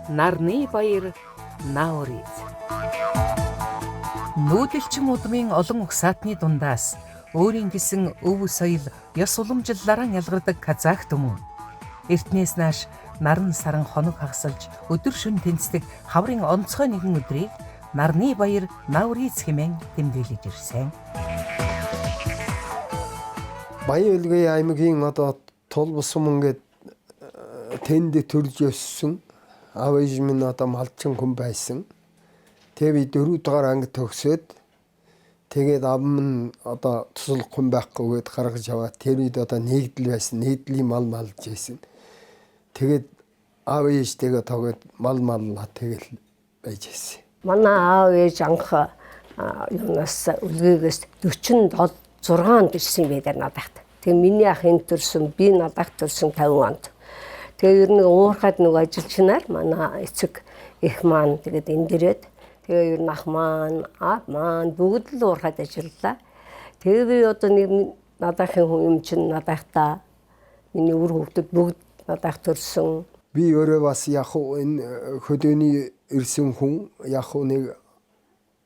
Нарны баяр Наурыз. Нүүдэлчин удмын олон угсаатны дундаас өөрийн гэсэн өв соёл, ёс уламжлалаараа ялгардаг казах түмэн. Эртнээс нааш наран саран хоног хагасалж өдөр шөнө тэнцдэг хаврын онцгой нэгэн өдрийг Нарны баяр Наурыз хэмээн тэмдэглэж ирсэн. Баян-Улгийн аймгийн Тулбсуман гээд тэнд төрж өссөн аав ээж минь малчин хүн байсан. Тэгээ би 4 дугаар анги төгсөөд тэгээд аав минь тусал хүн байхгүйгээд гаргаж аваад тэр үед нэгдэл байсан. Нэгдлийн мал малж байсан. Тэгээд аав ээжтэйгээ тоглоод маллаа тэгэл байж байсан. Манай аав ээж анх юунаас үлгээгээс 47 6 онд ирсэн байдаг надад. Тэгээ миний ах энд төрсөн, би надад төрсөн 50 онд. Тэгээ ер нь уурхад нэг ажилчнаар манай эцэг их маань тэгээд энд ирээд тэгээ ер нь ах маань, аав маань бүгд л уурхад ажиллалаа. Тэгээ би нэг нададын хүн юм чинь нададаа миний үр хөвгдөд бүгд надад төрсөн. Би өөрөө бас энэ хөдөөний ирсэн хүн нэг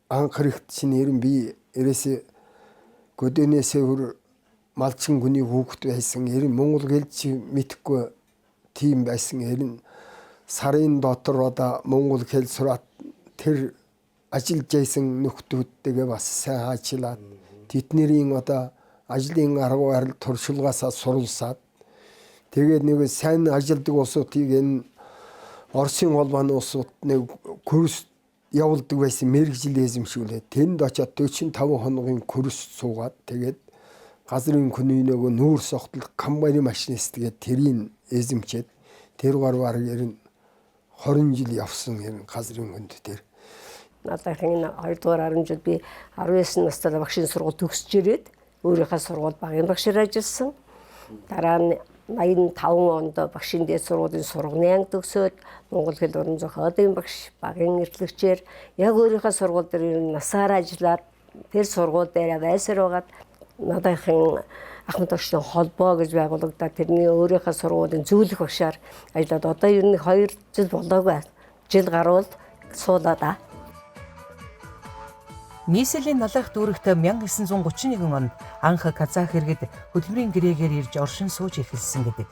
анх хэрэгт чинь би ерөөсөө хөдөөнөөсөө малчин хүний хүүхэд байсан. Монгол гэлж мэдхгүй тийм байсан. Сарын дотор монгол хэл сураад тэр ажиллаж байсан нөхдүүдтэйгээ бас сайн ажиллаад тэднэрийн ажлын арга барил туршилгаасаа суралцаад тэгээд нэг сайн ажилдаг улсуудыг Оросын холбооны улсууд нэг курс явуулдаг байсан мэрэгжил эзэмшүүлээ. Тэнд очиод 45 хоногийн курс суугаад тэгээд газрын хүний нөгөө нүүр сохтол комбайн машинист тэгээд тэрийг эзэмчээд тэр бараг 20 жил явсан газрын хүнд тэр. Нададын 2 дугаар 10 жил би 19 настай багшийн сургууль төгсөж ирээд өөрийнхөө сургууль багийн багшаар ажилласан. Дараа нь 85 онд багшийн дээд сургуулийн сурганы анги төгсөөд Монгол хэл уран зохиолын багш, багийн эрхлэгчээр яг өөрийнхөө сургууль дээр насаараа ажиллаад тэр сургууль дээр байсаар байгаад нададын Ахмад багшийн холбоо гэж байгуулагдаад тэрний өөрийнхөө сургуулийн зөвлөх багшаар ажиллаад одоо ер нь 2 жил болоогүй. Жил гаруул суулаа. Нийслэлийн налах дүүрэгт 1931 онд анх казах иргэд хөдөлмөрийн гэрээгээр ирж оршин сууж эхэлсэн гэдэг.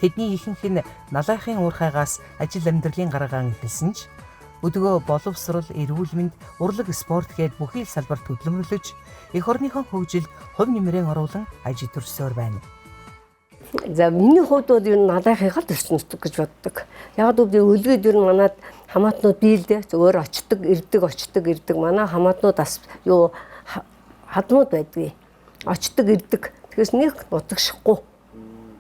Тэдний ихэнх нь налахын уурхайгаас ажил амьдралын гарагаан эхэлсэн ч өдгөө боловсрол, эрүүл мэнд, урлаг, спорт гээд бүхий л салбарт хөдөлмөрлөж эх орныхон хөгжилд хувь нэмрээ оруулан ажил төрсөөр байна. За миний хувьд бол ер нь налахыгаа төрсөн нутаг гэж боддог. Яг л би өлгөөд ер нь манад хамаатнууд биелдэ зөвөр очдог, ирдэг. Манай хамаатнууд бас хадмууд байдгийг. Очдог, ирдэг. Тэгээс нэг нутагшихгүй.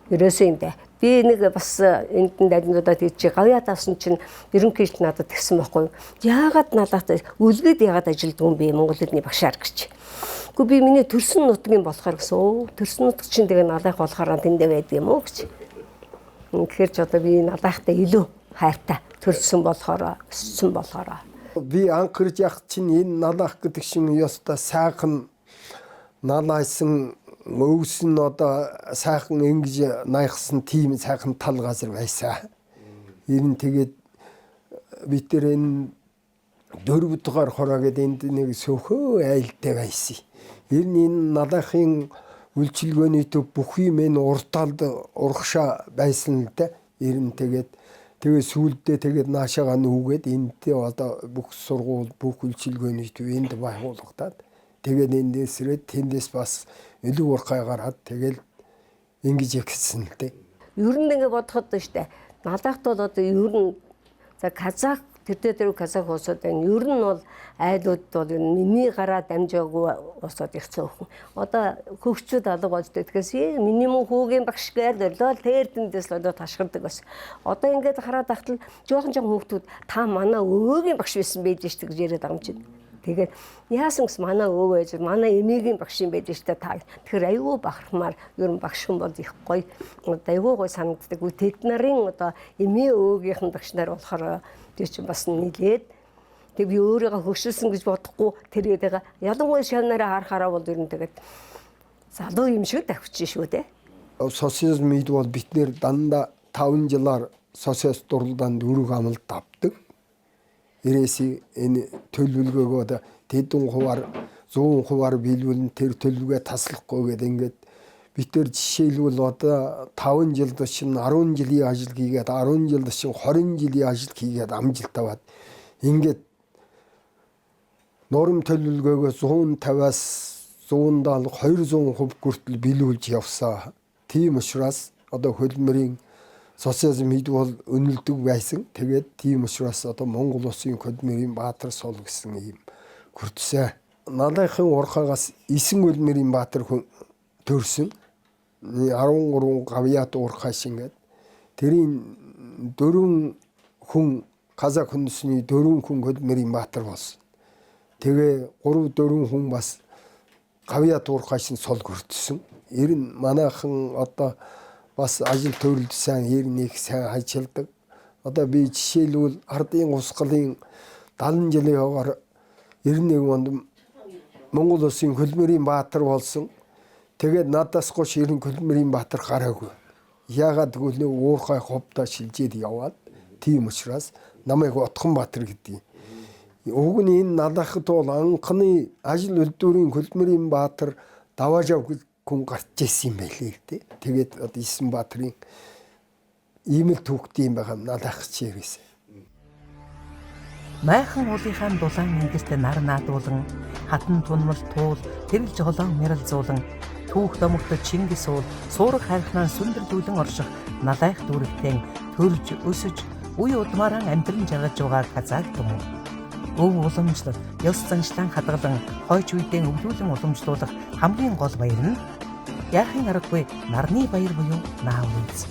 Ерөөсөө юм дэ. Би нэг бас энд дайнуудад тийч гавьяа таасан чинь ерөнхийд надад тэгсэн байхгүй юу. Яагаад налахтай өлгөөд яагаад ажилддаг юм бэ Монгол хэлний багшаар гэж. Гэхдээ би миний төрсөн нутгийн болохоор гэсэн төрсөн нутаг чинь тэгээ налах болохоор тэндээ байдаг юм уу гэж. Тэгэхээр ч одоо би налахтай илүү хайртай төрсөн болохоор өссөн болохоор. Би анх ирж явах чинь энэ налах гэдэг шиг ёстой сайхан налайсан өвсөн сайхан ингэж найхсан тийм сайхан тал газар байсан. Тэгээд бид тэр энэ 4 дугаар хороо гэдэг энд нэг сөхөө айлтай байсан. Энэ налахын үйлчилгээний төв бүх юм урталд урагшаа байсан л да. Тэгээ сүүлдээ тэгээд наашаага нүгээд эндээ бүх сургууль, бүх үйлчилгээний төв энд байгуулагдаад тэгээд эндээсрээ тэндээс бас илүү урхай гараад тэгэл ингэж ихсэн л дээ. Ер нь ингэ бодоход штэ. Налахт бол ер нь казах тэр казах улсууд ер нь бол айлууд бол миний гараа дамжаагүй улсууд их цөөхөн. Одоо хөгчүүд алга болж тэгэхээр миний мөн хүүгийн багш гээл өрлөө тэр дэндээс л ташгирдаг бас. Одоо ингээд хараад ахтал жоохон хүүхдүүд та манай өвөөгийн багш байсан байж штэ гэж яриад байгаа юм чинь. Тэгээд яасан гэс манай өвөө ээж манай эмээгийн багш юм байж штэ та. Тэгэхээр аюу бахархмаар ер нь багш хүн бол их гоё. Аюу гоё санагддаг. Тэд нарын эмээ өвөөгийнхэн багш нар болохоор тэр чинь бас нийлээд тэг би өөрийгөө хөшөлсөн гэж бодохгүй тэргээд байгаа. Ялангуяа шавнараа харахаараа бол ер нь тэгээд залуу юм шиг давхиж шүү дээ. Социализм үед бол бид нэр дандаа 5 жилаар социалист дурлалдаанд өрөг амлалт авдаг. Ирээсээ энэ төлөвлөгөөгөө одоо тэдэн хуваар 100% биелүүлэн тэр төлөвлөгөө таслахгүй гэдэг ингээд бид тэр жишээлбэл одоо 5 жил чинь 10 жилийн ажил хийгээд 10 жил чинь 20 жилийн ажил хийгээд амжилт аваад ингээд норм төлөвлөгөөгөө 150-аас 170-200% хүртэл биелүүлж явсаа. Тийм учраас одоо хөдөлмөрийн социализм хийдэг бол өнөлдөг байсан. Тэгээд тийм учраас одоо Монгол улсын хөдөлмөрийн баатар сол гэсэн юм хүртсэн. Налайхын урхаагаас 9 хөдөлмөрийн баатар хүн төрсөн. 13 гавьяат урхаа шингээд тэрийн 4 хүн казак хүнсний 4 хүн хөдөлмөрийн баатар болсон. Тэгээ 3-4 хүн бас гавьяат урхаа шин сол хүртсэн. Ер нь манайхан одоо бас ажил төрөлд сайн ер нь их сайн ажилладаг. Одоо би жишээлбэл ардын усгалын 70 жилийн хоогоор 91 онд Монгол улсын хөдөлмөрийн баатар болсон. Тэгээд надаас гош ерөн хөдөлмөрийн баатар гараагүй. Яагаад гэвэл нэг уурхай ховдоо шилжээд яваад тийм учраас намайг Отхон Баатар гэдэг. Уг нь энэ налайхад бол анхны ажил үйлдвэрийн хөдөлмөрийн баатар даваажав хүн гарч ирсэн юм байлээ тий. Тэгээд одоо 9 баатрын ийм л түүхтэй юм байгаа налайхч ирээсэ. Майхан уулынхаа дулаан энгэрт нар наадуулан хатан тунмал туул тэрэл жолоон мэрэлзуулан түүх домогт Чингис уул суурах хайрхнаа сүндэрлүүлэн орших налайх дүүрэгтэн төрж өсөж үе удмаараа амьдран жаргаж байгаа казак юм. Өв уламжлал, ёс заншлан хадгалан хойч үедээ өвлүүлэн уламжлуулах хамгийн гол баяр нь яахын аргагүй нарны баяр буюу нааврыз.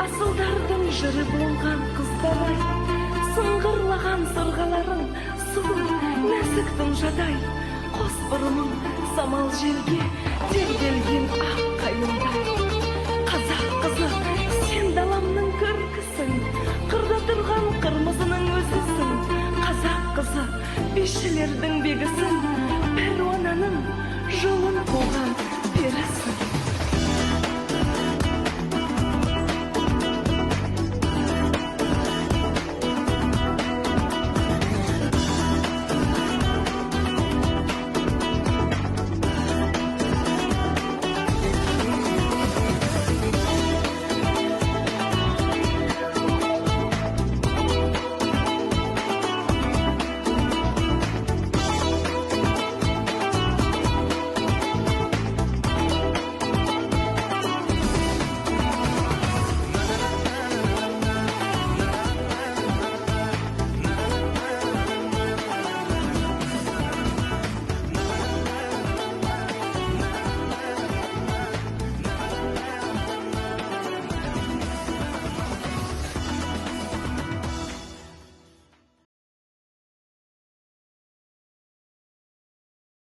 Асылдардың жыры болған қыздар-ай, сыңғырлаған сырғаларың сұлу нәзіктің жадай, қос бұрымың самал желге тербелген ақ қайыңдай. Қазақ қызы, сен даламның көркісің, қырда тұрған қырмызының өзісің. Қазақ қызы, бишілердің бегісің, пәруананың жолын қуған перісің.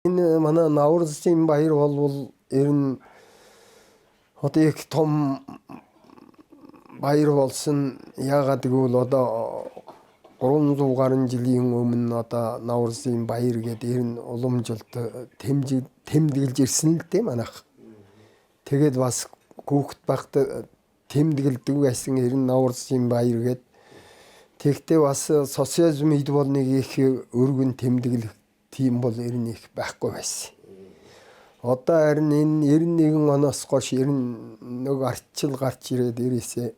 Энэ манай Наврузын баяр бол ер нь одоо их том баяр болсон. Яагаад гэвэл одоо 300 гаруй жилийн өмнө одоо Наврузын баяр гэдэг энэ уламжилт тэмдэглэж ирсэн л дээ манайх. Тэгээд бас хүүхэд багт тэмдэглэдэг байсан энэ Наврузын баяр гэдэг. Тэгтээ бас социализм ид бол нэг их өргөн тэмдэглэх тийм бол энэ их байхгүй байсан. Одоо харин энэ 91 оноос хойш 91 ардчил гарч ирээд ирээсээ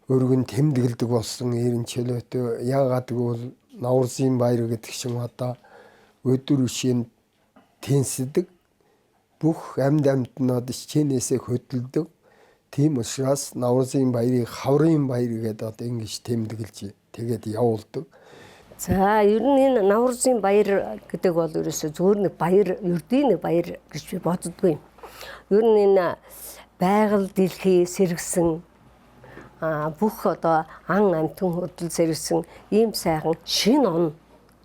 өргөн тэмдэглэдэг болсон энэ чөлөөтэй. Яагаад гэвэл Наврузын баяр гэдэг шиг одоо өдөр үшийн тэнцдэг бүх амьд амьтнууд хичээнээсээ хөдөлдөг. Тийм учраас Наврузын баярыг хаврын баяр гэдэг одоо ингэж тэмдэглэж тэгээд явуулдаг. За ер нь энэ Наврузын баяр гэдэг бол ерөөсөө зөвхөн нэг баяр, ердийн нэг баяр гэж би боддоггүй. Ер нь энэ байгаль дэлхий сэргсэн бүх одоо ан амтэн хөдөл сэргсэн ийм сайхан шинэ он,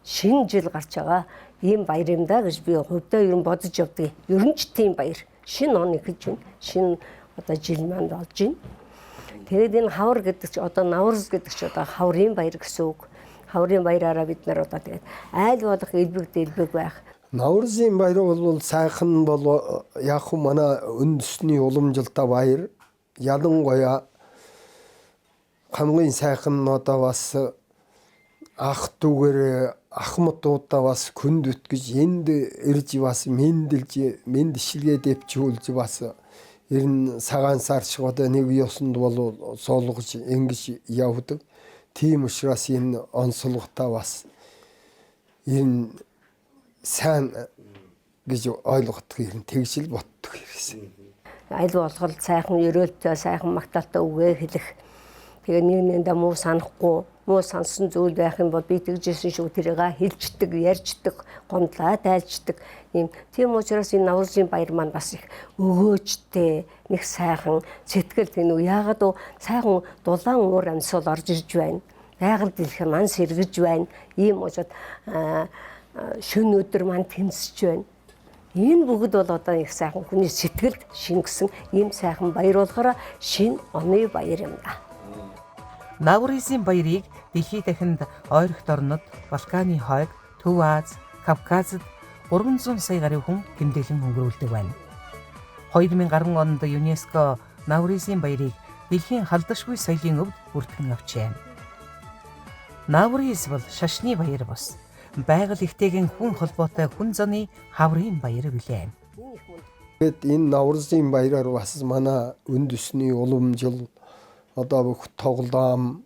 шинэ жил гарч байгаа ийм баяр юм да гэж би хувьдаа ер нь бодож явдаг. Ер нь ч тийм баяр. Шинэ он ихэж байна. Шинэ одоо жил манд болж байна. Тэгээд энэ хавар гэдэг чи одоо Навруз гэдэг чи одоо хаврын баяр гэсэн үг. Хаврын баяраараа бид нар одоо тэгээд айл болох элбэг байх. Наврузын баяр бол сайхан бол яг хөө манай үндэсний уламжилтаа баяр. Ялангуяа хамгийн сайхан нь одоо бас ах дүүгээр ахмадуудаа бас күнд үтгэж энд ирж бас мэндшилгээ дэвчүүлж бас энэ цагаан сар шиг одоо нэг ёсонд бол суулгаж ингэж явдаг. Тийм учраас энэ онцлогтой бас энэ сайн гэж ойлгодог юм. Тэгжил боддог хэрэгсэн. Аль болгол сайхан өрөөлтөй сайхан магтаалтай үгээ хэлэх. Тэгээ нэгэндээ муу санахгүй, муу сансан зүйл байх юм бол би тэгжсэн шүү тэрийг хэлждэг, ярьждаг, гомдлаа дайлждаг юм. Тийм учраас энэ Наврузын баяр маань бас их өгөөжтэй, нэг сайхан сэтгэл тэнүү. Яагаад вэ? Сайхан дулаан уур амьсгал орж ирж байна. Байгаль дэлхий маань сэргэж байна. Ийм учраас шөнө өдөр маань тэнцэж байна. Энэ бүгд бол одоо их сайхан хүний сэтгэлд шингэсэн ийм сайхан баяр болохоор шинэ оны баяр юм да. Наврузын баярыг дэлхийд дахинд ойрогт орнод, Балканы хойг, Төв Аз, Кавказд 300 сая гаруй хүн тэмдэглэн өнгөрүүлдэг байна. 2010 онд ЮНЕСКО Наврузын баярыг дэлхийн халдашгүй соёлын өвд бүртгэн авчээ. Навруз бол шашны баяр бус. Байгаль ихтэйгэн хүн холбоотой хүн заны хаврын баяр билээ. Гэт энэ Наврузын баяраар бас манай үндэсний уламжил одоо бүх тоглоом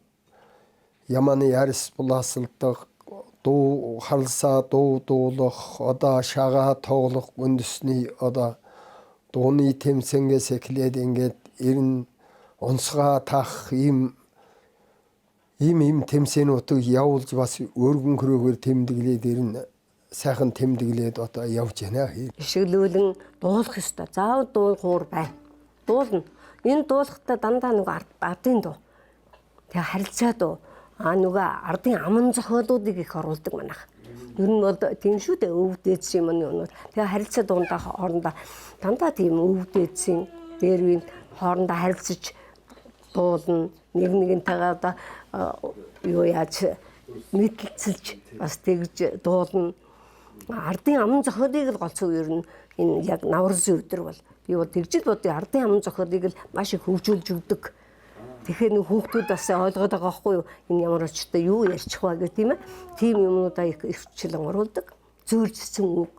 яманы ярс булаасалдаг дуу халсаа дуулах одоо шагаа тоглох үндэсний одоо дууны тэмцэнгээс эхлээд ингээд эрен онцгой таах ийм тэмцээнүүдийг явуулж бас өргөн хөрөөгөр тэмдэглээд эрен сайхан тэмдэглээд одоо явж байна. Ишгэлүүлэн дуулах ёстой. Заавал дуулахур байна. Дуулна. Энэ дуулахтаа дандаа нөгөө ардын дуу. Тэгээ харилцаа дуу. Нөгөө ардын аман зохиолуудыг их оруулдаг манайх. Ер нь бол тийм шүү дээ өвдөөдсөн юм уу. Тэгээ харилцаа дундаа хоорондоо дандаа тийм өвдөөдсөн дээр үн хоорондоо харилцаж дуулна. Нэгнтэйгээ одоо юу яаж мэдлэлцэлж бас тэгж дуулна. Ардын аман зохиолыг л голцоо ер нь энэ яг Наврузын өдөр бол би бол тэгжил бодъё ардын аман зохиолыг л маш их хөгжүүлж өгдөг. Тэгэхээр нэг хүүхдүүд бас ойлгоод байгаа байхгүй юу? Энэ ямар очтой юу ярьчих вэ гэх тийм ээ. Тийм юмнуудаа их хвчлэн оруулдаг. Зөөлжсөн үг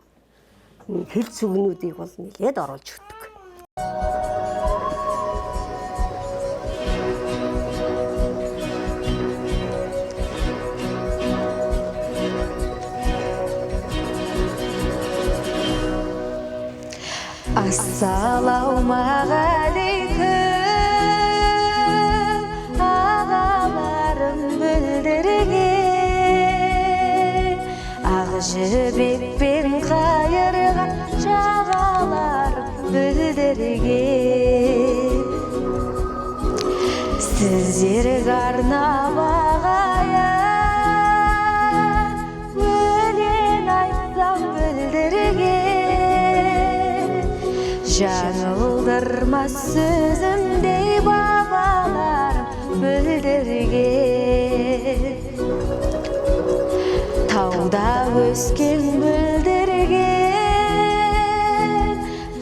хэл зүгнүүдийг бол нэлээд оруулж өгдөг. Ассалаумағалейкум ағаларым бүлдірге ақ жібек пен қайырған жағаларым бүлдірге сіздерге арнап ағайын өлең айтсам бүлдірге жаңылдырмас сөзімдей бабаларым бүлдірген өскен бүлдірген,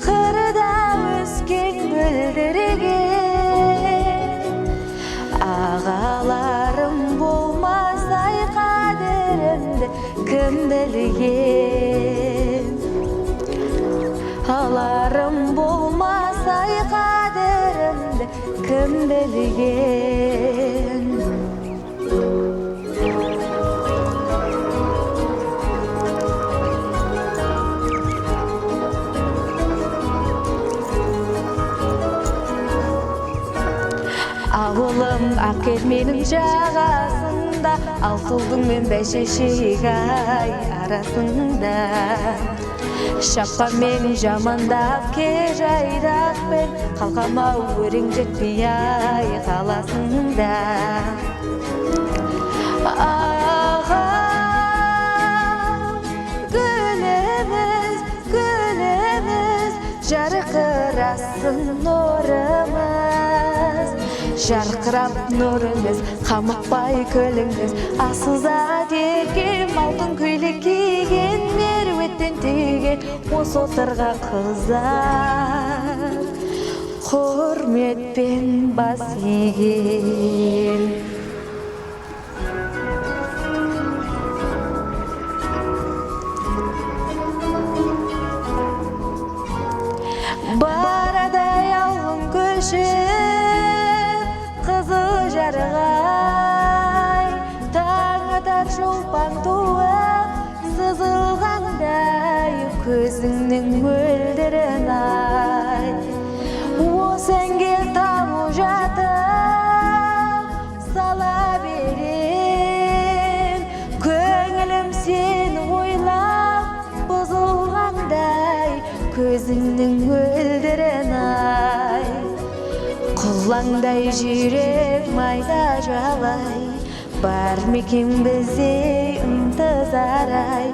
қырда өскен бүлдірген. Ағаларым болмасай қадірімді кім білген? Аларым болмасай қадірімді кім білген? Ауылым Ақерменің жағасында, Алқылдың мен бәшешек ай арасында. Шапқан мені жамандап ке жайдақпен, қалқамау өрің жетпей ай қаласында. Ағам, гүліміз, гүліміз, жарқырасын нұрымыз. Жарқырап нұрыңыз, қамықпай көліңіз, асылза дерген алтын көйлек киген, меруеттен теген осы отырға қыздар құрметпен бас иген. Барадай ауылың көшіп, қызыл жарғай, таң атар шолпан туып, сызылғандай көзіңнің мөлдірін ай. Осы әнге таму жатып, сала берем, көңілім сені ойлап, бұзылғандай көзіңнің мөлдірін ай. Құлаңдай жүрек майда жалай, бар мекен бізде ынтызар ай.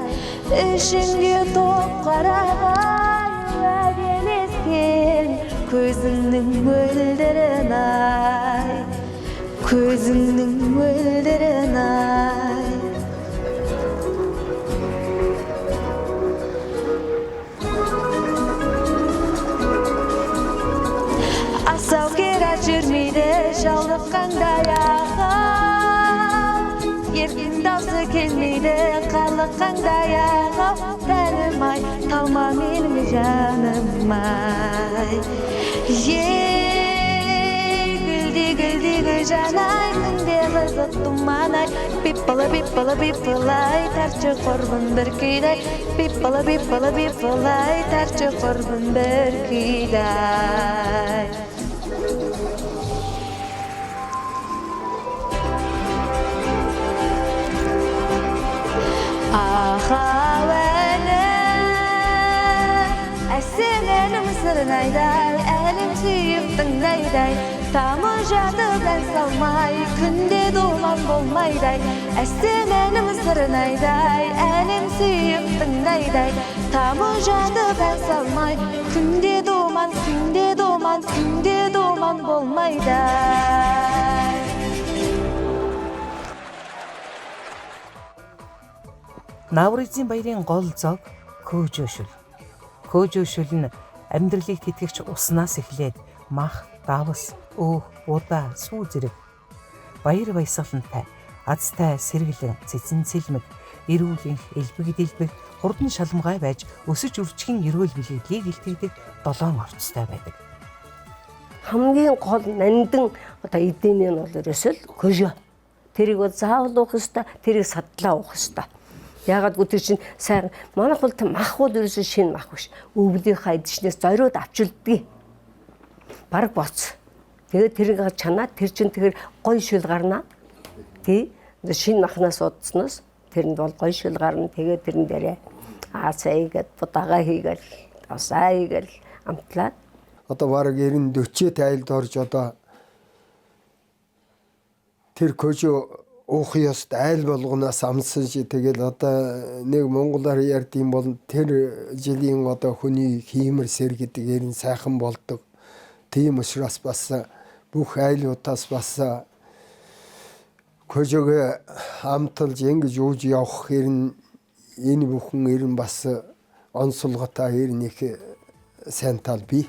Ішіңде топ қарағай, уәделескен көзіңнің мөлдірін ай, көзіңнің мөлдірін ай. Асау кера жүрмейді жалыққандай ағам, ерген даусы келмейді қалыққандай ағам. Тәнім ай, талма менің жаным ай. Гүлді жанай, күнде қызық тұман ай. Биппала биппалай, тарчы құрбын бір күйдай. Биппалай, тарчы құрбын бір күйдай. Ағау әлім, әсен әлім сырын айдай, әлім сүйіп тыңдайдай. Тамы жатып ән салмай, күнде думан болмайдай. Әсен әлім сырын айдай, әлім сүйіп тыңдайдай. Тамы жатып ән салмай, күнде думан, күнде думан, күнде думан болмайдай. Навризын баярын гол зог көөжөөшөл. Көөжөөшөл нь амьдралыг тэтгэгч уснаас эхлээд мах, давс, өөх, удаа, сүү зэрэг баяр баясгалантай, азтай сэргэлэн, цэцэн цэлмэг, эрүүл энх, элбэг дэлбэг, хурдан шалмгай байж өсөж үржихийн эрүүл билеглийг илтгэдэг 7 орцтой байдаг. Хамгийн гол нандин одоо эдэний нь бол ерөөсөө көөжөө. Тэрийг заавал уух ёстой, тэрийг садлаа уух ёстой. Яагаад гэвэл тэр чинь сайн манайх бол махууд ерөөсөө шинэ мах биш. Өвлийнхаа эдчнээс зориуд авчилдгийг. Бараг боц. Тэгээд тэрийг чанаад тэр чинь тэгэхээр гой шил гарна. Тий. Шинэ махнаас удсноос тэрэнд бол гой шил гарна. Тэгээд тэрэн дээрээ аасайгээд будаага хийгээл, авсаа хийгээл амтлаад. Одоо бараг 90-40 айлд орж одоо тэр көөжөө уух ёст айл болгоноос амсаж тэгэл одоо нэг монголоор ярьдсан бол тэр жилийн одоо хүний хиймэр сэр гэдэг ярин сайхан болдог. Тийм учраас бас бүх айлуудаас бас көөжөөгөө амталж ингэж ууж явах хэрн энэ бүхэн ерэн бас онцлоготой ер нэг сайн тал бий.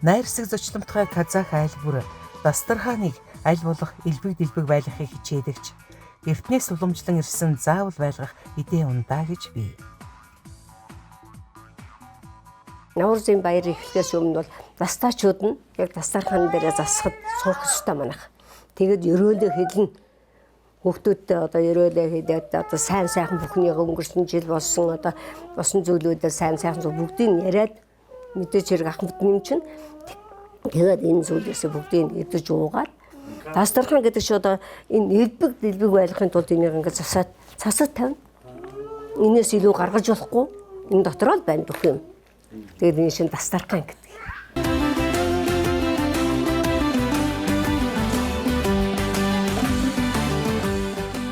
Найрсаг зочломтгой казах айл бүр Дастархааныг аль болох элбэг дэлбэг байлгахыг хичээдэгч эртнээс уламжлан ирсэн заавал байлгах эдээ ундаа гэж бий. Новорзын баяр эхлэхээс өмнө бол настаачууд нь яг дастархан дээрээ засахад суух ёстой манайх. Тэгээд ерөөлөө хэлнэ. Хүүхдүүдтэй одоо ерөөлөө хийгээд одоо сайн сайхан бүхнийг өнгөрсөн жил болсон одоо босон зүйлүүдээ сайн сайхан бүгдийг яриад мэдээж хэрэг ах мэднэм чинь тэгээд энэ зүйлээсээ бүгдийг идэж уугаад дастархан гэдэг чинь одоо энэ элбэг дэлбэг байлгахын тулд энийг ингээд цасад тавина. Энээс илүү гаргаж болохгүй энэ дотроо л байна бүх юм. Тэгээд энэ шин дастархан гэдэг.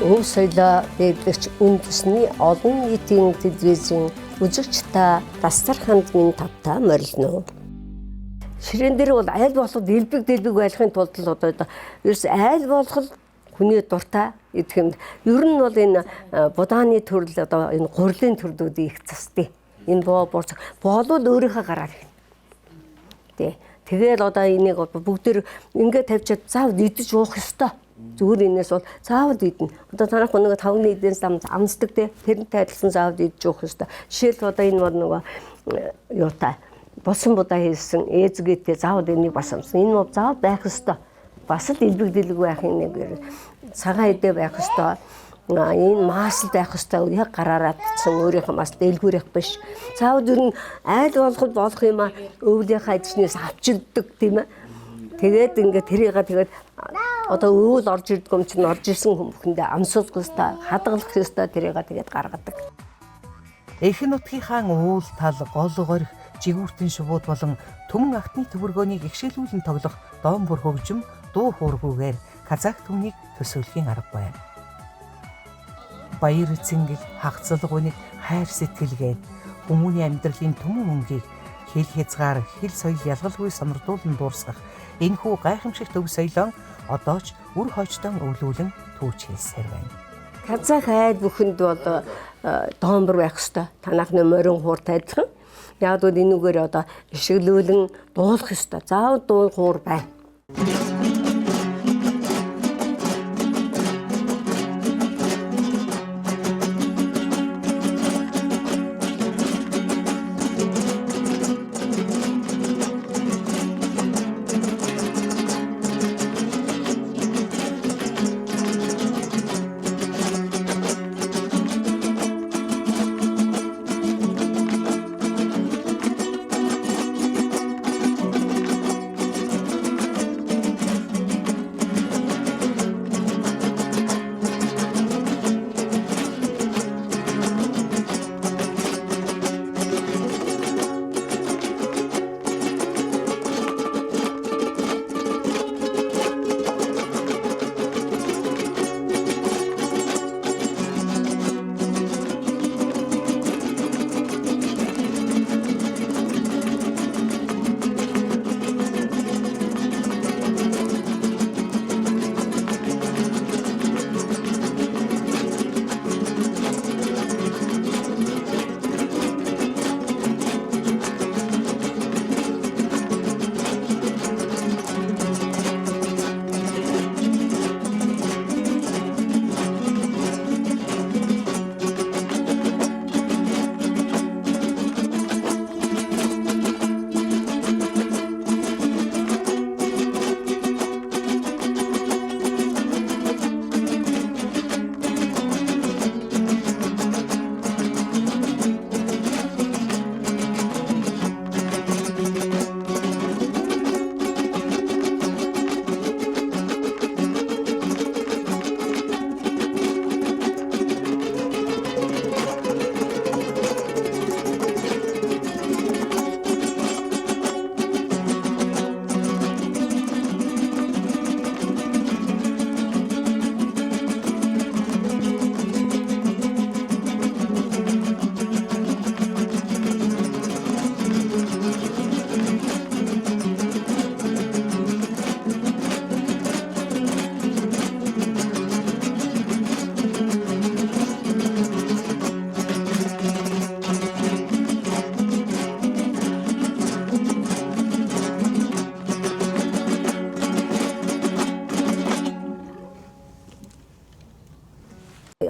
Өв соёлоо дэвлэгч үндэсний олон нийтийн телевизийн үзэгчтэй дастарханд минь тавтаа морилно. Ширээн дээр бол аль болох дэлбэг байлахын тулд л одоо ерөөс аль болох хүний дуртай идэх юм. Ер нь бол энэ будааны төрөл одоо энэ гурилын төрлүүдийн их цастай. Энэ боолол өөрийнхөө гараар хийнэ. Тэ. Тэгээд одоо энийг бүгдээр ингээд тавьчаад заавал идэж уух ёстой. Зүгээр энэс бол заавал идэнэ. Одоо танах нэг 5-ны эдээс амсдаг те. Тэрнтэй адилхан заавал идэж уух ёстой. Жишээл одоо энэ бол нөгөө юутай болсон будаа хийсэн ээзгээтэй заавал энийг бас амсан. Энэ бол заавал байх ёстой. Бас л элбэг дэлбэг байх нэг цагаан эдээ байх ёстой. Энэ маасл байх ёстой. Яг гараараа татсан өөрийнхөө мас дэлгүүрэх биш. Заавал ер нь айл болох юм а өвлийнхаа эдснээс авчилдаг тийм ээ. Тэгээд ингээд тэрийгээ тэгээд одоо өвөл орж ирдэг юм чинь орж ирсэн хүмүүхэндээ амсуулах ёстой, хадгалах ёстой тэрийгээ тэгээд гаргадаг. Эхэн нутгийнхаа уул тал гол горих жигүүртэн шувууд болон түмэн актны төвөргөөнийг ихшээлүүлэн тоглох доон бүр хөгжим дуу хуургүйгээр казах түмнийг төсөөлхийн арга байна. Баяр цэнгэл хагцлаг үнийг хайр сэтгэлгээд хүмүүний амьдралын түмэн өнгийг хэл хязгаар хэл соёл ялгалгүй сонирдуулан дуурсгах энэхүү гайхамшигт төв соёлоо одоо ч үр хойчтон өвлүүлэн түүж хэлсээр байна. Казах айл бүхэнд бол доомбор байх ёстой. Танахны морин хууртай адилхан. Яг л энүүгээр одоо ишгэлүүлэн дуулах ёстой. Заавал дуул хуур байна.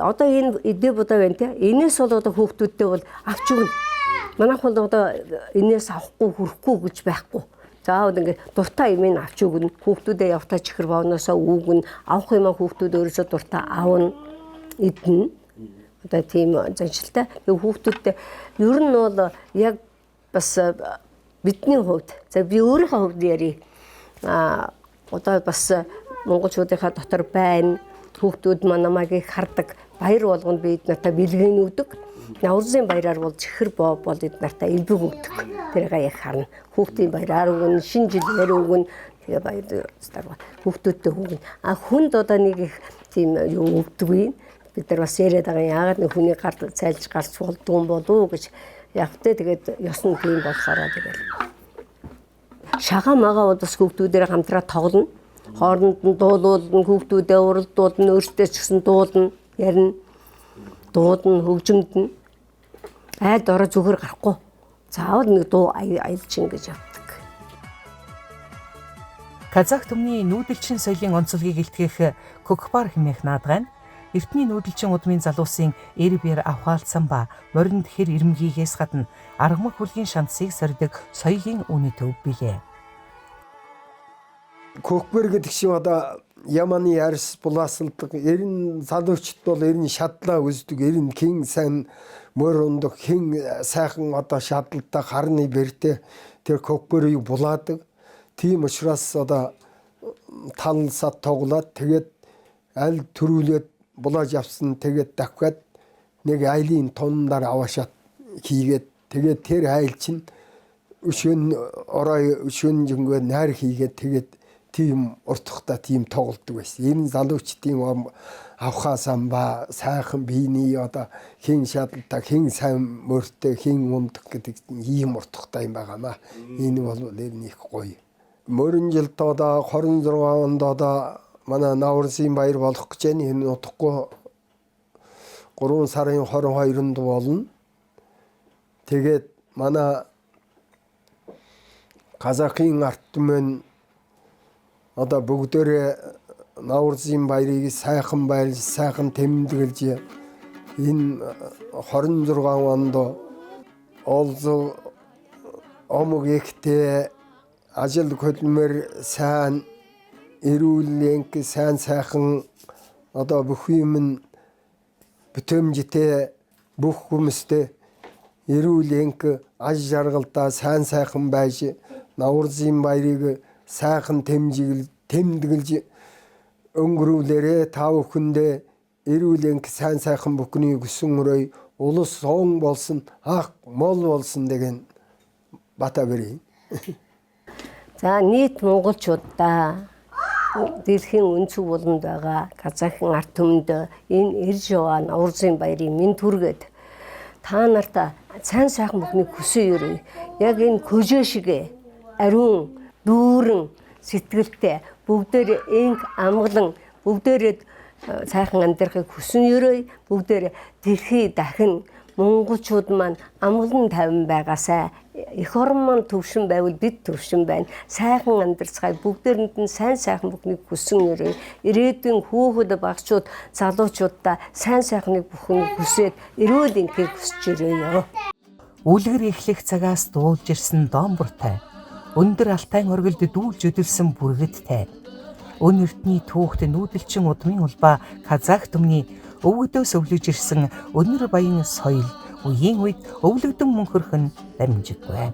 одоо энэ эдээ будаа байна те. Энээс бол одоо хүүхдүүдтэй бол авч өгнө. Манайх бол одоо энээс авахгүй хүрхгүй гэж байхгүй. Заавал ингээд дуртай юм ин авч өгнө. Хүүхдүүдээ явтаа чихэр бовноосоо үүгэн авах юм хүүхдүүд өөрөөсөө дуртай аавна эдэн. Одоо тийм заншилтай. Хүүхдүүдтэй ер нь бол яг бас бидний хувьд за би өөрийнхөө хувьд ярий. Одоо бас монголчуудынхаа дотор байна. Хүүхдүүд намайг хардаг. Баяр болгонд би эднэртээ бэлгэн өгдөг. Наурзын баяраар бол чихэр боо бол эднэртээ элбэг өгдөг. Тэргээ яг харна. Хүүхдийн баяраар өгнө, шинэ жилээр өгнө. Тэгээ баяр хүүхдүүдтэй өгнө. Хүнд одоо нэг их тийм юу өгдөггүй. Бид нар бас яриад байгаа яагаад нэг хүний гард цайлж гарч болдгүй юм болов гэж явтаа тэгээд ёс нь тийм болохоор тэгэл шагаа магаа бол бас хүүхдүүдээр хамтраа тоглоно. Хооронд нь дуулуулна, хүүхдүүдээ уралдуулна, өөртөө ч гэсэн дуулна, ярина, дуудана, хөгжимдөн. Айд ороо зүгээр гарахгүй. Заавал нэг дуу аялж ингэж явдаг. Казах түмний нүүдэлчин соёлын онцлогийг илтгэх Көкбар хэмээх наадгай нь эртний нүүдэлчин удмын залуусын эр биер авхаалцсан ба моринд хэр ирмгийгээс гадна аргамаг бүлгийн шансыг сордог соёлын үнэ төв билээ. Көкбөр гэдэг чинь одоо Яманы ярс булаасалдаг эрен залуучд бол эрен шадлаа үздэг эрен хэн сайн мөр ундаг хэн сайхан одоо шадлалтай харны бэртэ тэр көкбөрийг булаадаг. Тийм учраас одоо талсад тоглоод тэгээд аль төрүүлээд булааж авсан тэгээд дахиад нэг айлын тоннаар аваашаад хийгээд тэгээд тэр айл чинь өшөн орой өшөн жингээ найр хийгээд тэгээд тийм уртхта тийм тоглолдог байсан. Энэ залуучдын авхаасан ба сайхан биений одоо хэн шадлалтай хэн сайн мөртэй хэн ундаг гэдэг ийм уртхтай юм байгаамаа. Энэ бол нэрнийх гоё. Мөрөн жилд одоо 26 онд одоо манай Наурзын баяр болох гэж байна. Энэ утгагүй 3 сарын 22-нд болно. Тэгээд манай Казахын арт түмэн одоо бүгдээрээ Наурзын баярыг сайхан байлж, сайхан тэмдэглэж энэ 26 онд олзо омог ихтэй ажил хөдөлмөр сайн эрүүлэнх сайн сайхан одоо бүх юм нь бүтэмжтэй бүх хүмүүстэй эрүүлэнх аж жаргалтай сайн сайхан байж Наурзын баярыг сайхан тэмдэглэж өнгөрүүлээрээ та бүхэндээ эрүүлэнх сайн сайхан бүхний гүсэн өрөө улс сон болсон ах мол болсон деген бата бэрий. За нийт монголчуудаа дэлхийн өнцөг буланд байгаа Казахын арт түмэнд энэ ирж яваа Наурзын баярын минь түргээд та нарт сайн сайхан бүхний хүсэн өрөө яг энэ көжөө шигэ ариун дүүрэн сэтгэлтэй бүгдээр инх амгалан бүгдээрээ сайхан амьдрахыг хүсэн өрөө бүгдээр дэлхий дахин монголчууд маань амгалан тайван байгаасай эх орон маань төвшин байвал бид төвшин байна сайхан амьдрцгаая бүгдээрэнд нь сайн сайхан бүхнийг хүсэн өрөө ирээдүйн хүүхэд багчууд залуучуудаа сайн сайхныг бүхнийг хүсээд эрүүл инхийг хүсэж өрөөё. Үлгэр эхлэх цагаас дуулж ирсэн домбортой өндөр алтайн оргилд дүүлж өдөлсөн бүргэдтэй өн эртний түүхт нүүдэлчин удмын улбаа Казах түмний өвгдөөс өвлөж ирсэн өнөр баян соёл үеийн үед өвлөгдөн мөнхөрх нь дамжиггүй.